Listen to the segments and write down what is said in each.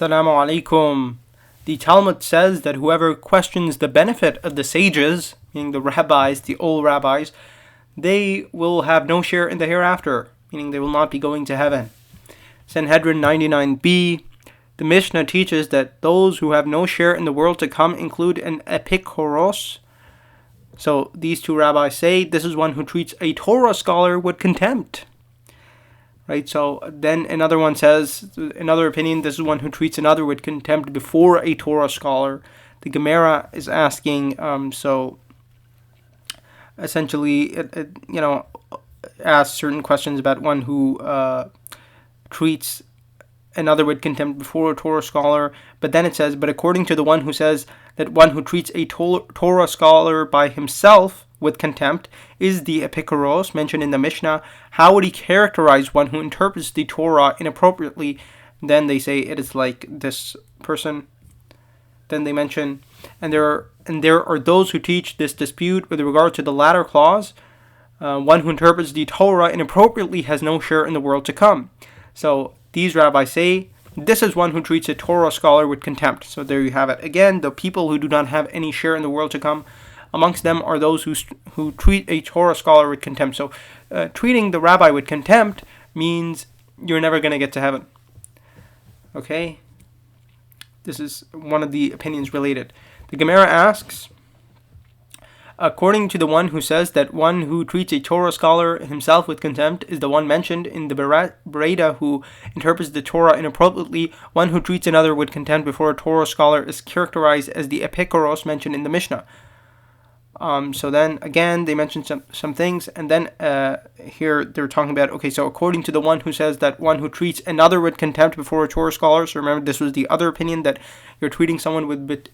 Assalamu alaikum. The Talmud says that whoever questions the benefit of the sages, meaning the rabbis, the old rabbis, they will have no share in the hereafter, meaning they will not be going to heaven. Sanhedrin 99b, the Mishnah teaches that those who have no share in the world to come include an epikuros. So these two rabbis say this is one who treats a Torah scholar with contempt. Right, so then another one says, another opinion, this is one who treats another with contempt before a Torah scholar. The Gemara is asking, so essentially, asks certain questions about one who treats another with contempt before a Torah scholar. But then it says, but according to the one who says that one who treats a Torah scholar by himself with contempt is the epikuros mentioned in the Mishnah, how would he characterize one who interprets the Torah inappropriately? Then they say it is like this person. Then they mention, and there are those who teach this dispute with regard to the latter clause. One who interprets the Torah inappropriately has no share in the world to come. So these rabbis say this is one who treats a Torah scholar with contempt. So there you have it. Again, the people who do not have any share in the world to come, amongst them are those who treat a Torah scholar with contempt. So treating the rabbi with contempt means you're never going to get to heaven. Okay? This is one of the opinions related. The Gemara asks, according to the one who says that one who treats a Torah scholar himself with contempt is the one mentioned in the Bereda who interprets the Torah inappropriately, one who treats another with contempt before a Torah scholar is characterized as the epikuros mentioned in the Mishnah. So then again they mention some things, and then here they're talking about, okay, so according to the one who says that one who treats another with contempt before a Torah scholar, so remember this was the other opinion, that you're treating someone with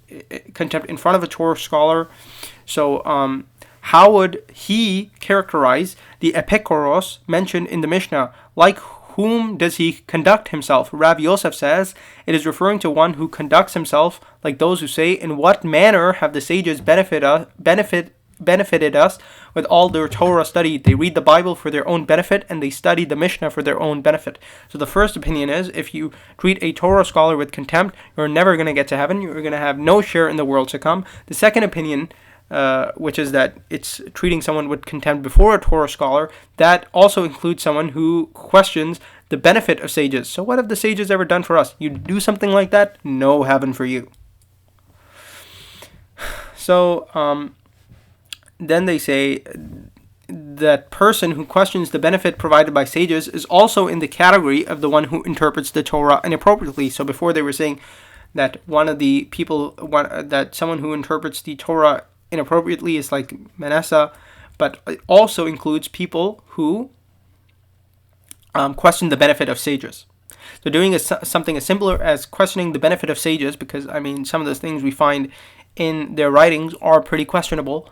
contempt in front of a Torah scholar. So how would he characterize the epikuros mentioned in the Mishnah? Like whom does he conduct himself? Rabbi Yosef says it is referring to one who conducts himself like those who say, in what manner have the sages benefited us with all their Torah study? They read the Bible for their own benefit, and they study the Mishnah for their own benefit. So the first opinion is, if you treat a Torah scholar with contempt, you're never going to get to heaven. You're going to have no share in the world to come. The second opinion, which is that it's treating someone with contempt before a Torah scholar, that also includes someone who questions the benefit of sages. So what have the sages ever done for us? You do something like that, no heaven for you. So then they say that person who questions the benefit provided by sages is also in the category of the one who interprets the Torah inappropriately. So before they were saying that one of the people, that someone who interprets the Torah inappropriately is like Manasseh, but it also includes people who question the benefit of sages. So doing something as simpler as questioning the benefit of sages, because I mean some of the things we find in their writings are pretty questionable.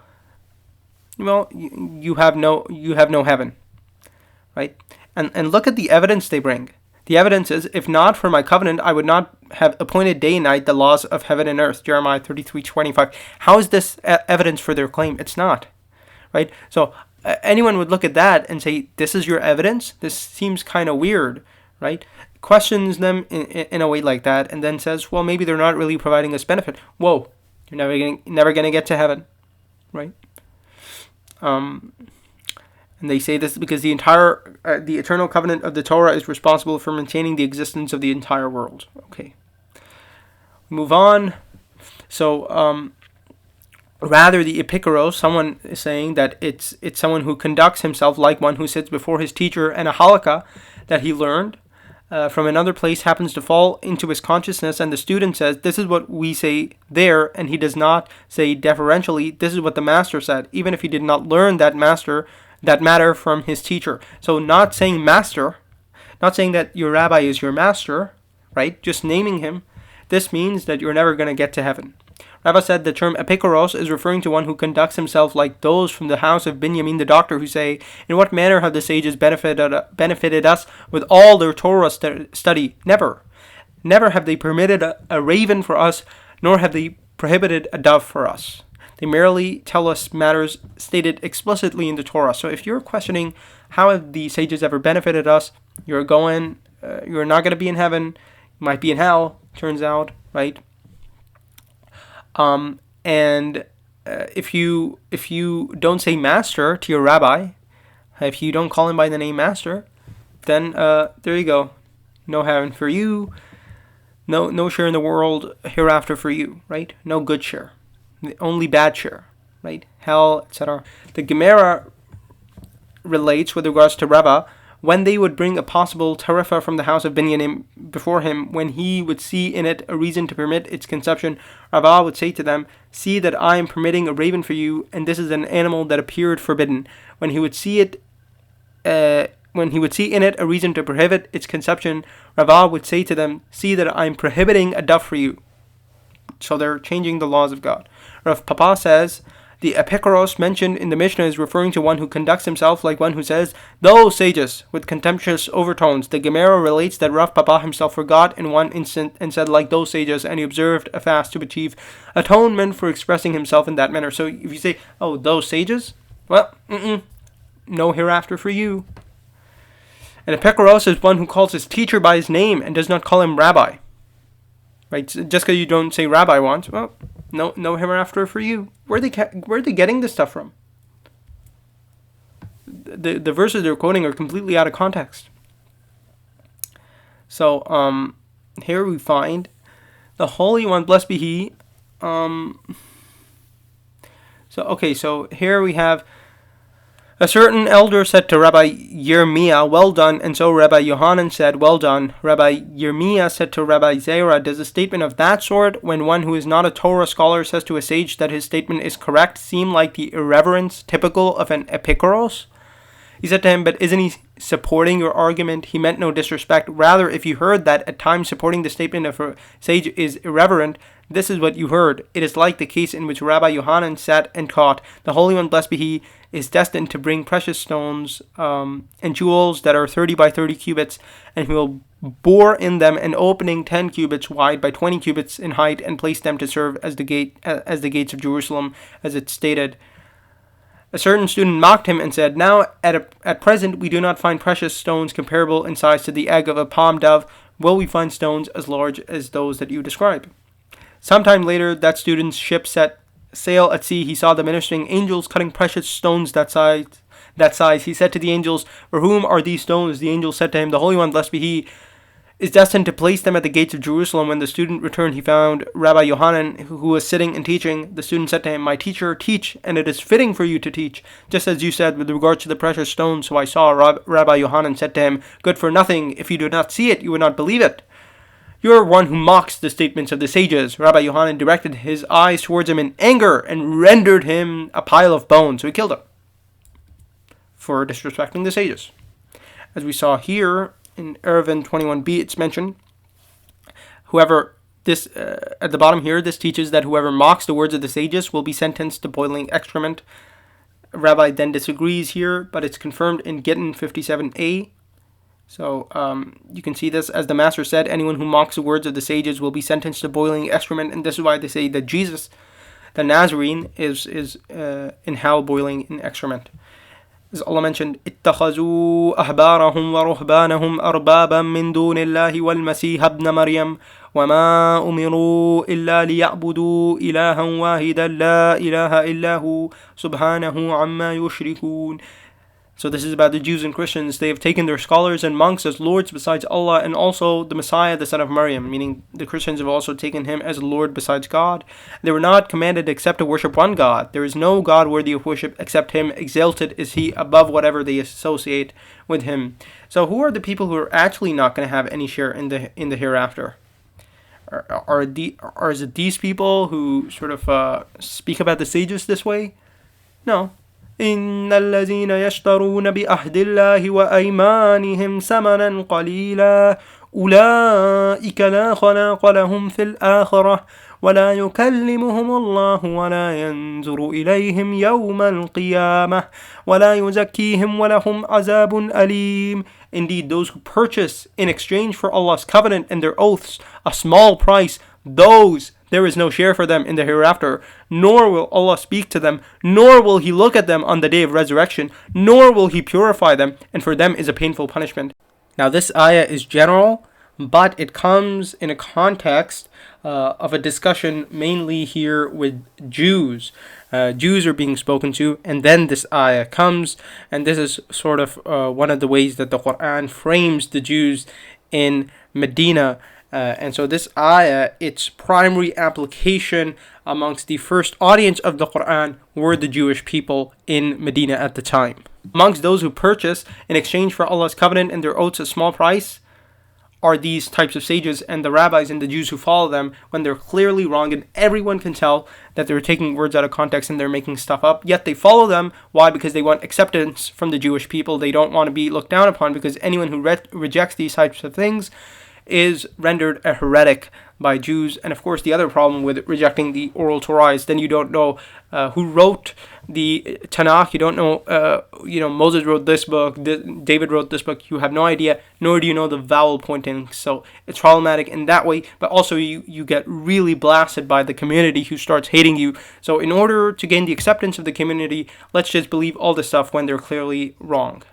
Well, you have no heaven, right? And look at the evidence they bring. The evidence is, if not for my covenant, I would not have appointed day and night the laws of heaven and earth. Jeremiah 33:25. How is this evidence for their claim? It's not, right? So anyone would look at that and say, this is your evidence? This seems kind of weird, right? Questions them in a way like that, and then says, well, maybe they're not really providing us benefit. Whoa, you're never going to get to heaven, right? And they say this because the eternal covenant of the Torah is responsible for maintaining the existence of the entire world. Okay. Move on. So, rather the epikuros, someone is saying that it's someone who conducts himself like one who sits before his teacher, and a halakha that he learned from another place happens to fall into his consciousness, and the student says, this is what we say there, and he does not say deferentially, this is what the master said, even if he did not learn that matter from his teacher. So not saying master, not saying that your rabbi is your master, right? Just naming him. This means that you're never going to get to heaven. Rabbi said the term epikuros is referring to one who conducts himself like those from the house of Binyamin the doctor who say, in what manner have the sages benefited us with all their Torah study? Never. Never have they permitted a raven for us, nor have they prohibited a dove for us. They merely tell us matters stated explicitly in the Torah. So if you're questioning how have the sages ever benefited us, you're not going to be in heaven, you might be in hell. turns out, right? And if you don't say master to your rabbi, if you don't call him by the name master, then there you go. No heaven for you. No share in the world hereafter for you, right? No good share. Only bad share, right? Hell, etc. The Gemara relates with regards to Rava, when they would bring a possible tarifa from the house of Binyamin before him, when he would see in it a reason to permit its conception, Rava would say to them, "See that I am permitting a raven for you, and this is an animal that appeared forbidden." When he would see in it a reason to prohibit its conception, Rava would say to them, "See that I am prohibiting a dove for you." So they're changing the laws of God. Rav Papa says, the epikuros mentioned in the Mishnah is referring to one who conducts himself like one who says, "Those sages," with contemptuous overtones. The Gemara relates that Rav Papa himself forgot in one instant and said, "Like those sages," and he observed a fast to achieve atonement for expressing himself in that manner. So if you say, "Oh, those sages," well, no hereafter for you. And epikuros is one who calls his teacher by his name and does not call him rabbi. Right? Just because you don't say rabbi once, well, no hereafter for you. Where are they getting this stuff from? The verses they're quoting are completely out of context. So here we find the Holy One, blessed be He. So here we have a certain elder said to Rabbi Yirmiyah, "Well done." And so Rabbi Yohanan said, "Well done." Rabbi Yirmiyah said to Rabbi Zera, "Does a statement of that sort, when one who is not a Torah scholar says to a sage that his statement is correct, seem like the irreverence typical of an epikuros?" He said to him, "But isn't he supporting your argument? He meant no disrespect. Rather, if you heard that at times supporting the statement of a sage is irreverent, this is what you heard. It is like the case in which Rabbi Yohanan sat and taught. The Holy One, blessed be He, is destined to bring precious stones and jewels that are 30 by 30 cubits, and he will bore in them an opening 10 cubits wide by 20 cubits in height, and place them to serve as the gates of Jerusalem, as it's stated." A certain student mocked him and said, "Now, at present, we do not find precious stones comparable in size to the egg of a palm dove. Will we find stones as large as those that you describe?" Sometime later, that student's ship set sail at sea. He saw the ministering angels cutting precious stones that size. He said to the angels, "For whom are these stones?" The angels said to him, "The Holy One, blessed be He, is destined to place them at the gates of Jerusalem." When the student returned, he found Rabbi Yohanan, who was sitting and teaching. The student said to him, "My teacher, teach, and it is fitting for you to teach, just as you said with regard to the precious stones." So I saw Rabbi Yohanan said to him, "Good for nothing. If you do not see it, you would not believe it. You are one who mocks the statements of the sages." Rabbi Yohanan directed his eyes towards him in anger and rendered him a pile of bones. So he killed him for disrespecting the sages. As we saw here in Eruvin 21b, it's mentioned, at the bottom here, this teaches that whoever mocks the words of the sages will be sentenced to boiling excrement. Rabbi then disagrees here, but it's confirmed in Gittin 57a. So you can see this, as the Master said, anyone who mocks the words of the sages will be sentenced to boiling excrement, and this is why they say that Jesus, the Nazarene, is in hell boiling in excrement. As Allah mentioned, اتخذوا أحبارهم ورهبانهم أربابا من دون الله والمسيح ابن مريم وما أمروا إلا ليعبدوا إلها واحدا لا إله إلا هو سبحانه عما يشركون. So this is about the Jews and Christians. They have taken their scholars and monks as lords besides Allah, and also the Messiah, the son of Maryam, meaning the Christians have also taken him as a lord besides God. They were not commanded except to worship one God. There is no God worthy of worship except him. Exalted is he above whatever they associate with him. So who are the people who are actually not going to have any share in the hereafter? Is it these people who sort of speak about the sages this way? No. إن الذين يشترون بأهد الله وأيمانهم ثمنا قليلا أولئك لا خلاق لهم في الآخرة ولا يكلمهم الله ولا ينظر إليهم يوم القيامة ولا يزكيهم ولهم عذاب أليم. Indeed, those who purchase in exchange for Allah's covenant and their oaths a small price, those there is no share for them in the hereafter, nor will Allah speak to them, nor will He look at them on the day of resurrection, nor will He purify them, and for them is a painful punishment. Now this ayah is general, but it comes in a context of a discussion mainly here with Jews. Jews are being spoken to, and then this ayah comes, and this is sort of one of the ways that the Quran frames the Jews in Medina. And so this ayah, its primary application amongst the first audience of the Quran were the Jewish people in Medina at the time. Amongst those who purchase in exchange for Allah's covenant and their oaths a small price are these types of sages and the rabbis and the Jews who follow them when they're clearly wrong, and everyone can tell that they're taking words out of context and they're making stuff up, yet they follow them. Why? Because they want acceptance from the Jewish people. They don't want to be looked down upon, because anyone who rejects these types of things is rendered a heretic by Jews. And of course, the other problem with rejecting the oral Torah is then you don't know who wrote the Tanakh. You don't know, Moses wrote this book, David wrote this book. You have no idea, nor do you know the vowel pointing. So it's problematic in that way. But also, you get really blasted by the community who starts hating you. So in order to gain the acceptance of the community, let's just believe all this stuff when they're clearly wrong.